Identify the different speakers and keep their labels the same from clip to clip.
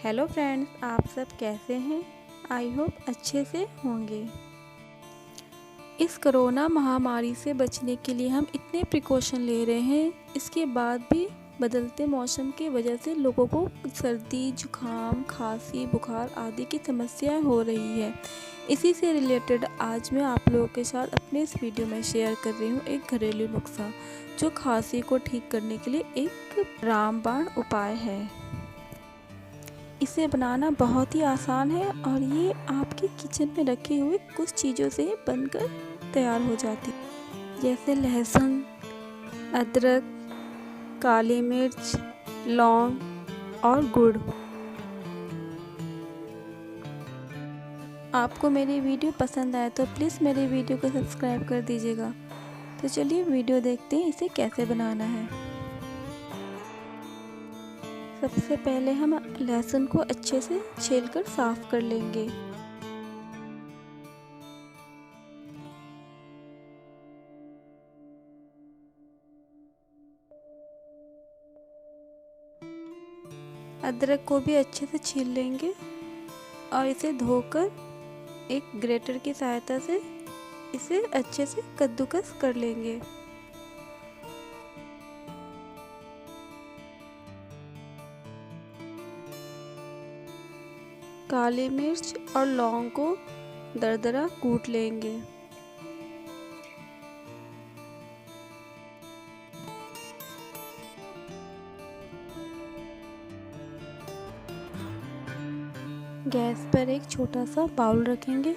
Speaker 1: Hello friends, आप सब कैसे हैं? आई होप अच्छे से होंगे। इस कोरोना महामारी से बचने के लिए हम इतने प्रिकॉशन ले रहे हैं, इसके बाद भी बदलते मौसम की वजह से लोगों को सर्दी, जुकाम, खांसी, बुखार आदि की समस्याएं हो रही है। इसी से रिलेटेड आज मैं आप लोगों के साथ अपने इस वीडियो में शेयर कर रही हूँ एक घरेलू नुस्खा, जो खांसी को ठीक करने के लिए एक रामबाण उपाय है। इसे बनाना बहुत ही आसान है और ये आपके किचन में रखे हुए कुछ चीज़ों से बनकर तैयार हो जाती है, जैसे लहसुन, अदरक, काली मिर्च, लौंग और गुड़। आपको मेरी वीडियो पसंद आए तो प्लीज़ मेरी वीडियो को सब्सक्राइब कर दीजिएगा। तो चलिए वीडियो देखते हैं इसे कैसे बनाना है। सबसे पहले हम लहसुन को अच्छे से छीलकर साफ कर लेंगे। अदरक को भी अच्छे से छील लेंगे और इसे धोकर एक ग्रेटर की सहायता से इसे अच्छे से कद्दूकस कर लेंगे। काली मिर्च और लौंग को दरदरा कूट लेंगे। गैस पर एक छोटा सा बाउल रखेंगे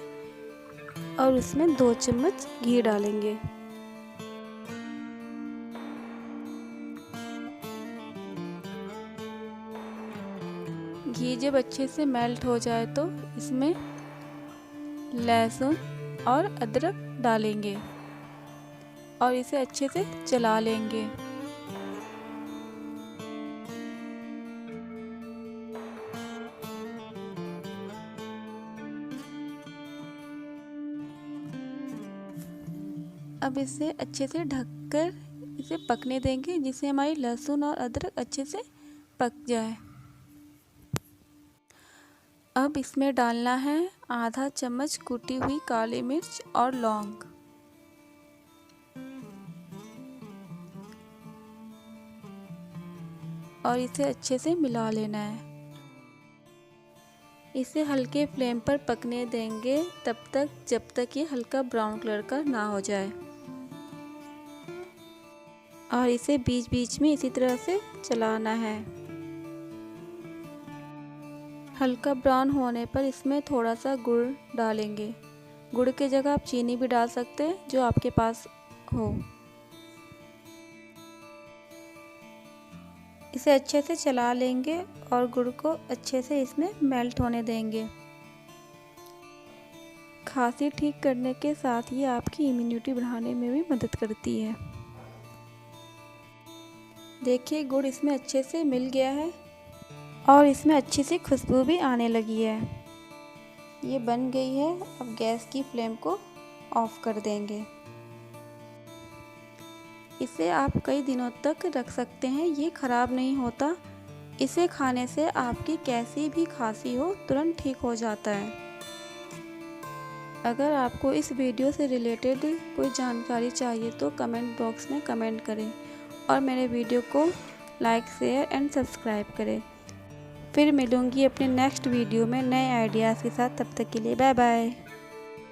Speaker 1: और उसमें 2 चम्मच घी डालेंगे। घी जब अच्छे से मेल्ट हो जाए तो इसमें लहसुन और अदरक डालेंगे और इसे अच्छे से चला लेंगे। अब इसे अच्छे से ढककर इसे पकने देंगे, जिससे हमारी लहसुन और अदरक अच्छे से पक जाए। अब इसमें डालना है आधा चम्मच कुटी हुई काली मिर्च और लौंग। और इसे अच्छे से मिला लेना है। इसे हल्के फ्लेम पर पकने देंगे तब तक जब तक ये हल्का ब्राउन कलर का ना हो जाए। और इसे बीच बीच में इसी तरह से चलाना है। हल्का ब्राउन होने पर इसमें थोड़ा सा गुड़ डालेंगे। गुड़ की जगह आप चीनी भी डाल सकते हैं, जो आपके पास हो। इसे अच्छे से चला लेंगे और गुड़ को अच्छे से इसमें मेल्ट होने देंगे। खांसी ठीक करने के साथ ही आपकी इम्यूनिटी बढ़ाने में भी मदद करती है। देखिए, गुड़ इसमें अच्छे से मिल गया है और इसमें अच्छी सी खुशबू भी आने लगी है। ये बन गई है। अब गैस की फ्लेम को ऑफ कर देंगे। इसे आप कई दिनों तक रख सकते हैं, ये ख़राब नहीं होता। इसे खाने से आपकी कैसी भी खांसी हो तुरंत ठीक हो जाता है। अगर आपको इस वीडियो से रिलेटेड कोई जानकारी चाहिए तो कमेंट बॉक्स में कमेंट करें और मेरे वीडियो को लाइक, शेयर एंड सब्सक्राइब करें। फिर मिलूंगी अपने नेक्स्ट वीडियो में नए आइडियाज़ के साथ। तब तक के लिए बाय बाय।